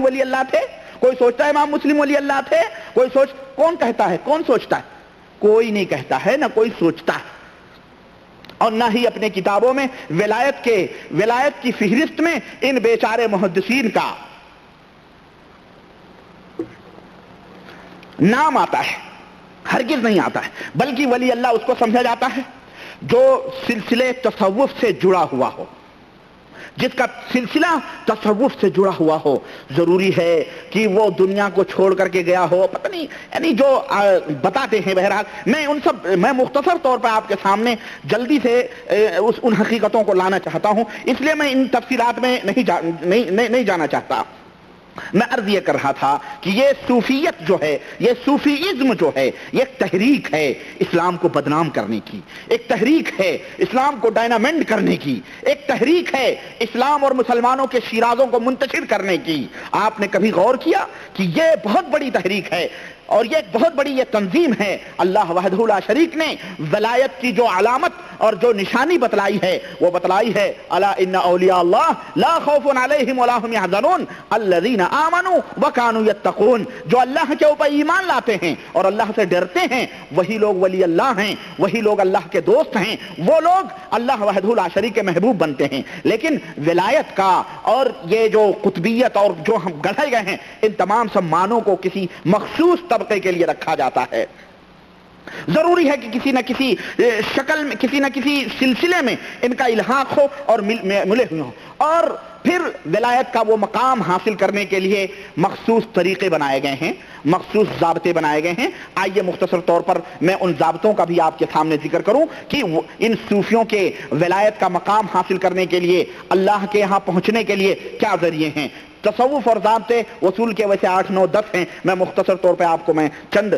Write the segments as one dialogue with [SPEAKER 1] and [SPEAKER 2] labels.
[SPEAKER 1] ولی اللہ تھے؟ کوئی سوچتا ہے امام مسلم ولی اللہ تھے؟ کون کہتا ہے؟ کون سوچتا ہے؟ کوئی نہیں کہتا ہے، نہ کوئی سوچتا ہے، اور نہ ہی اپنے کتابوں میں ولایت کی فہرست میں ان بیچارے محدثین کا نام آتا ہے، ہرگز نہیں آتا ہے۔ بلکہ ولی اللہ اس کو سمجھا جاتا ہے جو سلسلے تصوف سے جڑا ہوا ہو، جس کا سلسلہ تصوف سے جڑا ہوا ہو۔ ضروری ہے کہ وہ دنیا کو چھوڑ کر کے گیا ہو، پتہ نہیں، یعنی جو بتاتے ہیں۔ بہرحال میں مختصر طور پر آپ کے سامنے جلدی سے ان حقیقتوں کو لانا چاہتا ہوں، اس لیے میں ان تفصیلات میں نہیں جانا چاہتا۔ میں عرض یہ کر رہا تھا کہ یہ صوفیت جو ہے، یہ صوفیزم جو ہے، یہ ایک تحریک ہے اسلام کو بدنام کرنے کی، ایک تحریک ہے اسلام کو ڈائنامنٹ کرنے کی، ایک تحریک ہے اسلام اور مسلمانوں کے شیرازوں کو منتشر کرنے کی۔ آپ نے کبھی غور کیا کہ یہ بہت بڑی تحریک ہے اور یہ ایک بہت بڑی یہ تنظیم ہے۔ اللہ وحدہ لا شریک نے ولایت کی جو علامت اور جو نشانی بتلائی ہے وہ بتلائی ہے، الا ان اولیاء اللہ لا خوف علیہم ولا هم يحزنون الذین آمنوا وكانوا يتقون۔ جو اللہ کے اوپر ایمان لاتے ہیں اور اللہ سے ڈرتے ہیں وہی لوگ ولی اللہ ہیں، وہی لوگ اللہ کے دوست ہیں، وہ لوگ اللہ وحدہ لا شریک کے محبوب بنتے ہیں۔ لیکن ولایت کا اور یہ جو قطبیت اور جو ہم گڑھے گئے ہیں، ان تمام سب معنوں کو کسی مخصوص طبقے کے لیے رکھا جاتا ہے۔ ضروری ہے کہ کسی نہ کسی شکل میں، کسی نہ کسی سلسلے میں ان کا الحاق ہو اور ملے ہوئے ہوں، اور پھر ولایت کا وہ مقام حاصل کرنے کے لیے مخصوص طریقے بنائے گئے ہیں، مخصوص ضابطے بنائے گئے ہیں۔ آئیے مختصر طور پر میں ان ضابطوں کا بھی آپ کے سامنے ذکر کروں کہ ان صوفیوں کے ولایت کا مقام حاصل کرنے کے لیے، اللہ کے یہاں پہنچنے کے لیے کیا ذریعے ہیں۔ تصوف اور ضابطے وصول کے ویسے 8 9 10 ہیں، میں مختصر طور پہ آپ کو میں چند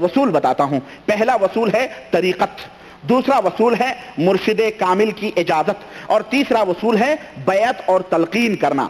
[SPEAKER 1] وصول بتاتا ہوں۔ پہلا وصول ہے طریقت، دوسرا وصول ہے مرشد کامل کی اجازت، اور تیسرا وصول ہے بیعت اور تلقین کرنا۔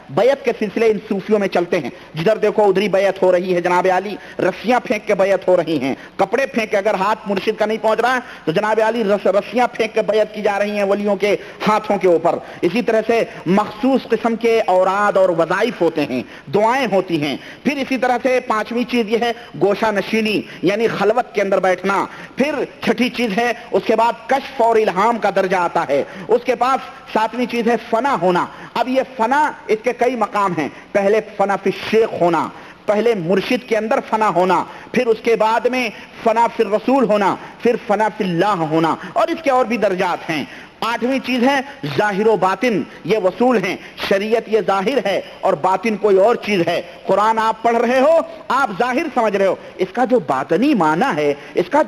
[SPEAKER 1] بیعت کے سلسلے ان صوفیوں میں چلتے ہیں، جدھر دیکھو ادھری بیعت ہو رہی ہے جناب علی، رسیاں پھینک کے بیعت ہو رہی ہیں، کپڑے پھینک کے، اگر ہاتھ مرشد کا نہیں پہنچ رہا ہے تو جناب علی رسیاں پھینک کے بیعت کی جا رہی ہیں ولیوں کے ہاتھوں کے اوپر۔ اسی طرح سے مخصوص قسم کے اوراد اور وظائف ہوتے ہیں، دعائیں ہوتی ہیں۔ پھر اسی طرح سے پانچویں چیز یہ ہے گوشہ نشینی، یعنی خلوت کے اندر بیٹھنا۔ پھر چھٹی چیز ہے اس کے بعد کشف اور الہام کا درجہ آتا ہے۔ اس کے بعد ساتویں چیز ہے فنا ہونا۔ اب یہ فنا، اس کے کئی مقام ہیں۔ پہلے فنا فی الشیخ ہونا، پہلے مرشد کے اندر فنا ہونا، پھر اس کے بعد میں فنا فی الرسول ہونا، پھر فنا فی اللہ ہونا، اور اس کے اور بھی درجات ہیں۔ آٹھویں چیز ہے ظاہر و باطن، یہ وصول ہیں۔ شریعت یہ ظاہر ہے اور باطن کوئی اور چیز ہے۔ قرآن آپ پڑھ رہے ہو، آپ ظاہر سمجھ رہے ہو، اس کا جو باطنی معنی ہے، اس کی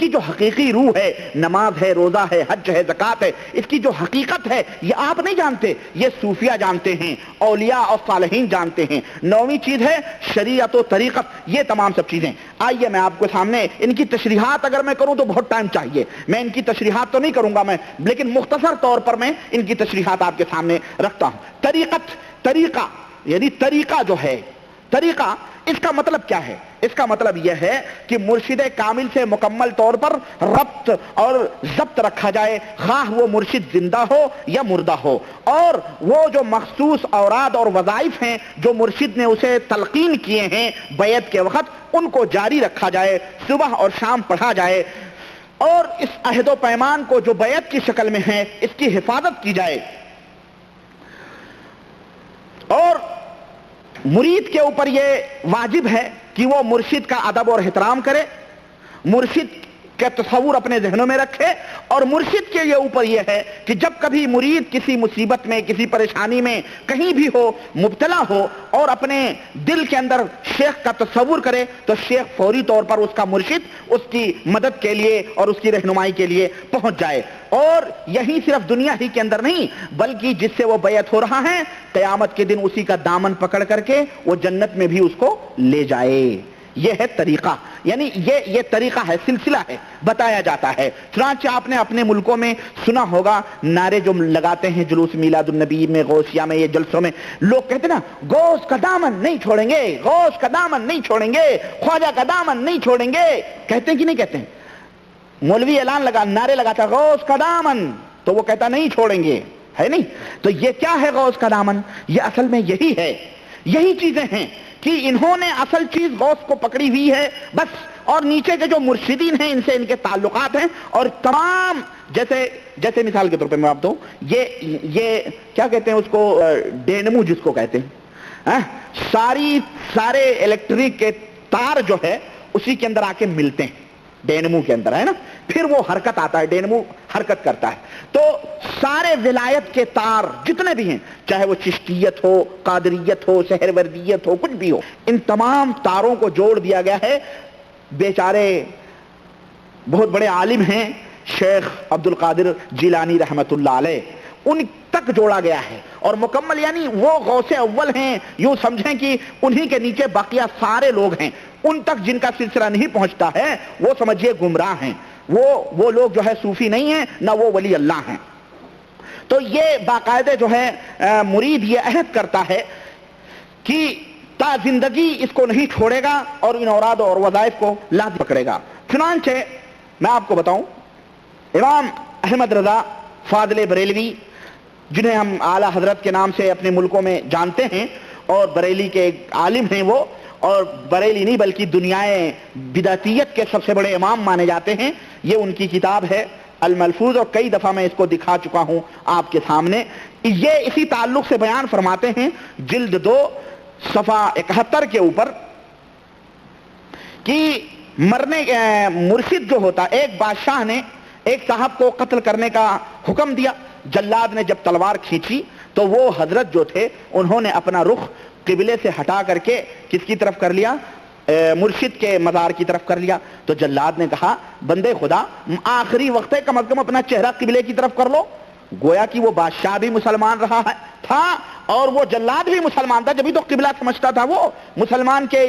[SPEAKER 1] جو حقیقی روح ہے، نماز ہے، روزہ ہے، حج ہے، زکوٰۃ ہے، اس کی جو حقیقت ہے یہ آپ نہیں جانتے، یہ صوفیہ جانتے ہیں، اولیاء اور صالحین جانتے ہیں۔ نویں چیز ہے شریعت و طریقت، یہ تمام سب چیزیں۔ آئیے میں آپ کو سامنے ان کی تشریحات اگر میں کروں تو بہت ٹائم چاہیے، میں ان کی تشریحات تو نہیں کروں گا میں، لیکن مختصر طور پر میں ان کی تشریحات آپ کے سامنے رکھتا ہوں۔ طریقہ یعنی طریقہ جو ہے، طریقہ اس کا مطلب کیا ہے؟ اس کا مطلب یہ ہے کہ مرشد کامل سے مکمل طور پر ربط اور ضبط رکھا جائے، خواہ وہ مرشد زندہ ہو یا مردہ ہو، اور وہ جو مخصوص اوراد اور وظائف ہیں جو مرشد نے اسے تلقین کیے ہیں بیعت کے وقت، ان کو جاری رکھا جائے، صبح اور شام پڑھا جائے، اور اس عہد و پیمان کو جو بیعت کی شکل میں ہے اس کی حفاظت کی جائے، اور مرید کے اوپر یہ واجب ہے کہ وہ مرشد کا ادب اور احترام کرے، مرشد کے تصور اپنے ذہنوں میں رکھے، اور مرشد کے یہ اوپر یہ ہے کہ جب کبھی مرید کسی مصیبت میں، کسی پریشانی میں کہیں بھی ہو، مبتلا ہو، اور اپنے دل کے اندر شیخ کا تصور کرے تو شیخ فوری طور پر اس کا مرشد اس کی مدد کے لیے اور اس کی رہنمائی کے لیے پہنچ جائے۔ اور یہی صرف دنیا ہی کے اندر نہیں، بلکہ جس سے وہ بیعت ہو رہا ہے قیامت کے دن اسی کا دامن پکڑ کر کے وہ جنت میں بھی اس کو لے جائے۔ یہ ہے طریقہ، یعنی یہ طریقہ ہے، سلسلہ ہے، بتایا جاتا ہے۔ چنانچہ آپ نے اپنے ملکوں میں سنا ہوگا نعرے جو لگاتے ہیں جلوس میلاد النبی میں، غوثیہ میں، یہ جلسوں میں لوگ کہتے ہیں نا، غوث کا دامن نہیں چھوڑیں گے، غوث کا دامن نہیں چھوڑیں گے، خواجہ کا دامن نہیں چھوڑیں گے، کہتے ہیں کہ نہیں کہتے ہیں؟ مولوی اعلان نعرے لگاتا غوث کا دامن، تو وہ کہتا نہیں چھوڑیں گے، ہے نہیں؟ تو یہ کیا ہے غوث کا دامن؟ یہ اصل میں یہی ہے، یہی چیزیں ہیں کہ انہوں نے اصل چیز غوث کو پکڑی ہوئی ہے بس، اور نیچے کے جو مرشدین ہیں ان سے ان کے تعلقات ہیں، اور تمام جیسے مثال کے طور پہ میں آپ دوں، یہ کیا کہتے ہیں اس کو، ڈینمو جس کو کہتے ہیں، سارے الیکٹرک کے تار جو ہے اسی کے اندر آ کے ملتے ہیں، ڈینمو کے اندر ہے نا، پھر وہ حرکت آتا ہے، ڈینمو حرکت کرتا ہے۔ تو سارے ولایت کے تار جتنے بھی ہیں، چاہے وہ چشتیت ہو، قادریت ہو، سہروردیت ہو، کچھ بھی ہو، ان تمام تاروں کو جوڑ دیا گیا ہے۔ بیچارے بہت بڑے عالم ہیں شیخ عبد القادر جیلانی رحمت اللہ علیہ، ان تک جوڑا گیا ہے، اور مکمل یعنی وہ غوث اول ہیں، یوں سمجھیں کہ انہی کے نیچے باقیہ سارے لوگ ہیں، ان تک جن کا سلسلہ نہیں پہنچتا ہے وہ سمجھیے گمراہ ہیں، وہ لوگ جو ہے صوفی نہیں ہیں، نہ وہ ولی اللہ ہیں۔ تو یہ باقاعدہ جو ہے مرید یہ عہد کرتا ہے کہ تا زندگی اس کو نہیں چھوڑے گا اور ان اوراد اور وظائف کو لازم پکڑے گا۔ چنانچہ میں آپ کو بتاؤں، امام احمد رضا فاضل بریلوی، جنہیں ہم اعلیٰ حضرت کے نام سے اپنے ملکوں میں جانتے ہیں، اور بریلی کے عالم ہیں وہ، اور بریلی نہیں بلکہ دنیائے بدعتیت کے سب سے بڑے امام مانے جاتے ہیں۔ یہ ان کی کتاب ہے الملفوظ، اور کئی دفعہ میں اس کو دکھا چکا ہوں آپ کے سامنے۔ یہ اسی تعلق سے بیان فرماتے ہیں جلد 2 صفحہ 71 کے اوپر کہ مرشد جو ہوتا، ایک بادشاہ نے ایک صاحب کو قتل کرنے کا حکم دیا، جلاد نے جب تلوار کھینچی تو وہ حضرت جو تھے انہوں نے اپنا رخ قبلے سے ہٹا کر کے کس کی طرف کر لیا؟ مرشد کے مزار کی طرف کر لیا۔ تو جلاد نے کہا بندے خدا آخری وقت ہے، کم از کم اپنا چہرہ قبلے کی طرف کر لو۔ گویا کہ وہ بادشاہ بھی مسلمان رہا تھا اور وہ جلاد بھی مسلمان تھا، جبھی تو قبلہ سمجھتا تھا، وہ مسلمان کے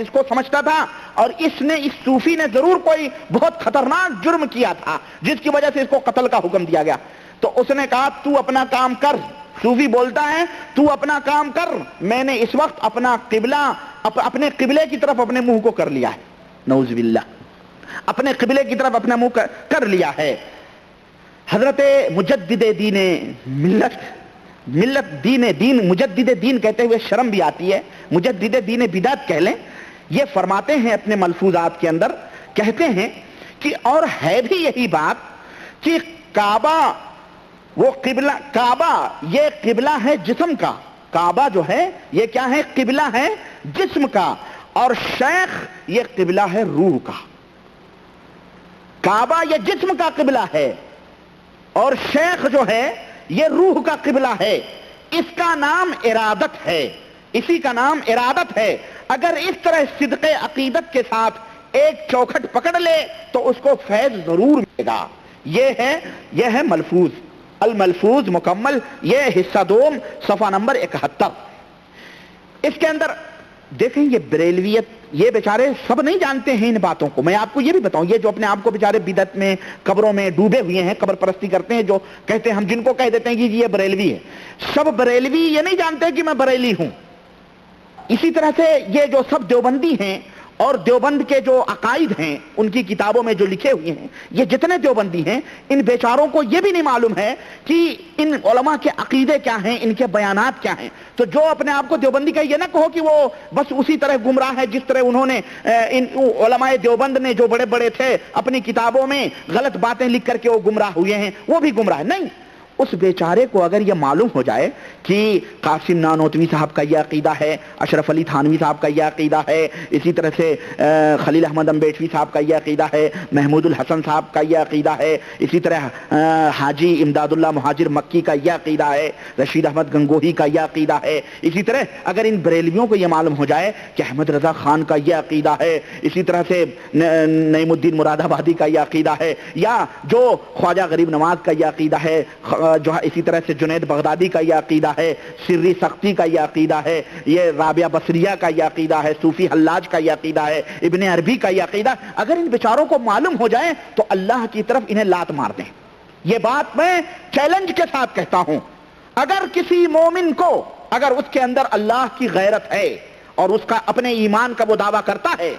[SPEAKER 1] اس کو سمجھتا تھا، اور اس صوفی نے ضرور کوئی بہت خطرناک جرم کیا تھا جس کی وجہ سے اس کو قتل کا حکم دیا گیا۔ تو اس نے کہا تو اپنا کام کر، صوفی بولتا ہے تو اپنا کام کر، میں نے اس وقت اپنا قبلہ اپنے قبلے کی طرف اپنے منہ کو کر لیا ہے، نعوذ باللہ، اپنے قبلے کی طرف اپنا منہ کر لیا ہے۔ حضرت مجدد دین مجدد دین کہتے ہوئے شرم بھی آتی ہے، مجدد دین بدعت کہہ لیں، یہ فرماتے ہیں اپنے ملفوظات کے اندر، کہتے ہیں کہ اور ہے بھی یہی بات کہ کعبہ وہ قبلہ، کعبہ یہ قبلہ ہے جسم کا، کعبہ جو ہے یہ کیا ہے؟ قبلہ ہے جسم کا، اور شیخ یہ قبلہ ہے روح کا۔ کعبہ یہ جسم کا قبلہ ہے اور شیخ جو ہے یہ روح کا قبلہ ہے، اس کا نام ارادت ہے، اسی کا نام ارادت ہے۔ اگر اس طرح صدق عقیدت کے ساتھ ایک چوکھٹ پکڑ لے تو اس کو فیض ضرور ملے گا۔ یہ ہے ملفوظ، الملفوظ مکمل، یہ حصہ 2 صفحہ نمبر 71۔ اس کے اندر دیکھیں یہ بریلویت، یہ بیچارے سب نہیں جانتے ہیں ان باتوں کو۔ میں آپ کو یہ بھی بتاؤں، یہ جو اپنے آپ کو بیچارے بدعت میں قبروں میں ڈوبے ہوئے ہیں، قبر پرستی کرتے ہیں، جو کہتے ہیں ہم جن کو کہہ دیتے ہیں کہ یہ بریلوی ہے، سب بریلوی یہ نہیں جانتے کہ میں بریلی ہوں۔ اسی طرح سے یہ جو سب دیوبندی ہیں اور دیوبند کے جو عقائد ہیں ان کی کتابوں میں جو لکھے ہوئے ہیں، یہ جتنے دیوبندی ہیں ان بیچاروں کو یہ بھی نہیں معلوم ہے کہ ان علماء کے عقیدے کیا ہیں، ان کے بیانات کیا ہیں۔ تو جو اپنے آپ کو دیوبندی کا یہ نہ کہو کہ وہ بس اسی طرح گمراہ ہے جس طرح انہوں نے ان علماء دیوبند نے جو بڑے بڑے تھے اپنی کتابوں میں غلط باتیں لکھ کر کے وہ گمراہ ہوئے ہیں، وہ بھی گمراہ نہیں۔ اس بیچارے کو اگر یہ معلوم ہو جائے کہ قاسم نانوتوی صاحب کا یہ عقیدہ ہے، اشرف علی تھانوی صاحب کا یہ عقیدہ ہے، اسی طرح سے خلیل احمد امبیٹوی صاحب کا یہ عقیدہ ہے، محمود الحسن صاحب کا یہ عقیدہ ہے، اسی طرح حاجی امداد اللہ مہاجر مکی کا یہ عقیدہ ہے، رشید احمد گنگوہی کا یہ عقیدہ ہے، اسی طرح اگر ان بریلویوں کو یہ معلوم ہو جائے کہ احمد رضا خان کا یہ عقیدہ ہے، اسی طرح سے نعیم الدین مراد آبادی کا یہ عقیدہ ہے، یا جو خواجہ غریب نواز کا یہ عقیدہ ہے، جو ہے اسی طرح سے جنید بغدادی کا یہ عقیدہ ہے، سری سختی کا یہ عقیدہ ہے، یہ رابعہ بصریہ کا یہ عقیدہ ہے، صوفی حلاج کا یہ عقیدہ ہے، ابن عربی کا یہ عقیدہ، اگر ان بیچاروں کو معلوم ہو جائے تو اللہ کی طرف انہیں لات مار دیں۔ یہ بات میں چیلنج کے ساتھ کہتا ہوں، اگر کسی مومن کو، اگر اس کے اندر اللہ کی غیرت ہے اور اس کا اپنے ایمان کا وہ دعویٰ کرتا ہے،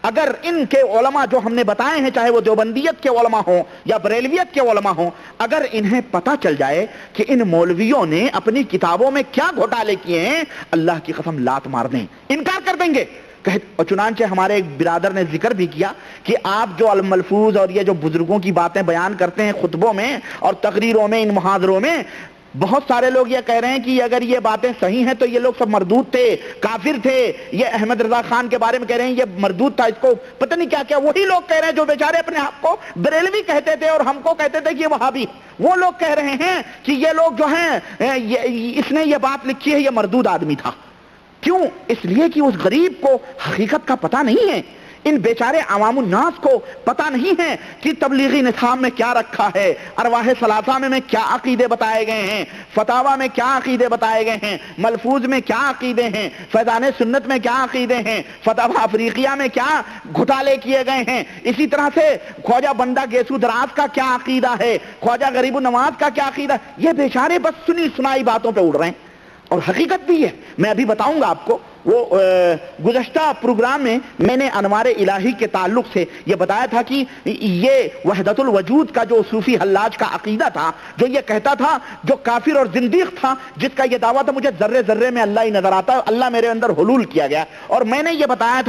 [SPEAKER 1] اگر ان کے علماء جو ہم نے بتائے ہیں، چاہے وہ دیوبندیت کے علماء ہوں یا بریلویت کے علماء ہوں، اگر انہیں پتہ چل جائے کہ ان مولویوں نے اپنی کتابوں میں کیا گھوٹالے کیے ہیں، اللہ کی قسم لات مار دیں، انکار کر دیں گے۔ اور چنانچہ ہمارے ایک برادر نے ذکر بھی کیا کہ آپ جو الملفوظ اور یہ جو بزرگوں کی باتیں بیان کرتے ہیں خطبوں میں اور تقریروں میں، ان محاضروں میں، بہت سارے لوگ یہ کہہ رہے ہیں کہ اگر یہ باتیں صحیح ہیں تو یہ لوگ سب مردود تھے، کافر تھے۔ یہ احمد رضا خان کے بارے میں کہہ رہے ہیں یہ مردود تھا، اس کو پتہ نہیں کیا کیا۔ وہی لوگ کہہ رہے ہیں جو بیچارے اپنے آپ کو بریلوی کہتے تھے اور ہم کو کہتے تھے کہ یہ وہابی، وہ لوگ کہہ رہے ہیں کہ یہ لوگ جو ہیں اس نے یہ بات لکھی ہے، یہ مردود آدمی تھا۔ کیوں؟ اس لیے کہ اس غریب کو حقیقت کا پتہ نہیں ہے، ان بیچارے عوام الناس کو پتہ نہیں ہے کہ تبلیغی نظام میں کیا رکھا ہے، ارواح ثلاثہ میں کیا عقیدے بتائے گئے ہیں، فتاوی میں کیا عقیدے بتائے گئے ہیں، ملفوظ میں کیا عقیدے ہیں، فیضان سنت میں کیا عقیدے ہیں، فتاوی افریقیہ میں کیا گھوٹالے کیے گئے ہیں، اسی طرح سے خواجہ بندہ گیسو دراز کا کیا عقیدہ ہے، خواجہ غریب النواز کا کیا عقیدہ ہے۔ یہ بیچارے بس سنی سنائی باتوں پہ اڑ رہے ہیں، اور حقیقت بھی ہے۔ میں ابھی بتاؤں گا آپ کو، وہ گزشتہ پروگرام میں میں نے انوار الہی کے تعلق سے یہ بتایا تھا کہ یہ وحدت الوجود کا جو صوفی حلاج کا عقیدہ تھا، جو یہ کہتا تھا، جو کافر اور زندیق تھا، جس کا یہ دعویٰ تھا مجھے ذرے ذرے میں اللہ ہی نظر آتا ہے، اللہ میرے اندر حلول کیا گیا، اور میں نے یہ بتایا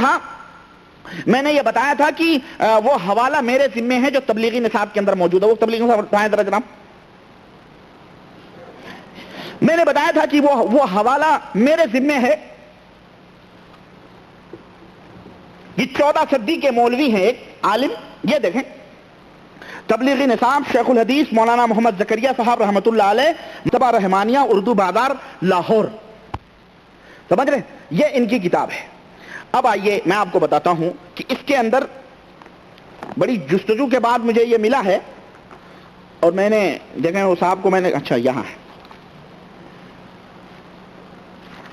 [SPEAKER 1] تھا کہ وہ حوالہ میرے ذمے ہے جو تبلیغی نصاب کے اندر موجود ہے۔ وہ تبلیغی نصاب بتائیں ذرا جناب۔ میں نے بتایا تھا کہ وہ حوالہ میرے ذمے ہے۔ یہ 14 صدی کے مولوی ہیں، ایک عالم، یہ دیکھیں تبلیغی نصاب شیخ الحدیث مولانا محمد زکریا صاحب رحمۃ اللہ علیہ، مکتبہ رحمانیہ، اردو بازار، لاہور، سمجھ رہے ہیں؟ یہ ان کی کتاب ہے۔ اب آئیے میں آپ کو بتاتا ہوں کہ اس کے اندر بڑی جستجو کے بعد مجھے یہ ملا ہے، اور میں نے دیکھیں وہ صاحب کو میں نے، اچھا یہاں ہے،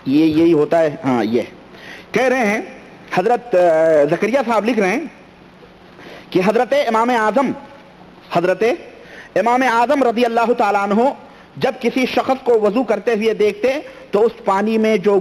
[SPEAKER 1] یہ یہی ہوتا ہے، ہاں یہ کہہ رہے ہیں، حضرت زکریا صاحب لکھ رہے ہیں کہ حضرت امام اعظم رضی اللہ تعالیٰ عنہ جب کسی شخص کو وضو کرتے ہوئے دیکھتے تو اس پانی میں جو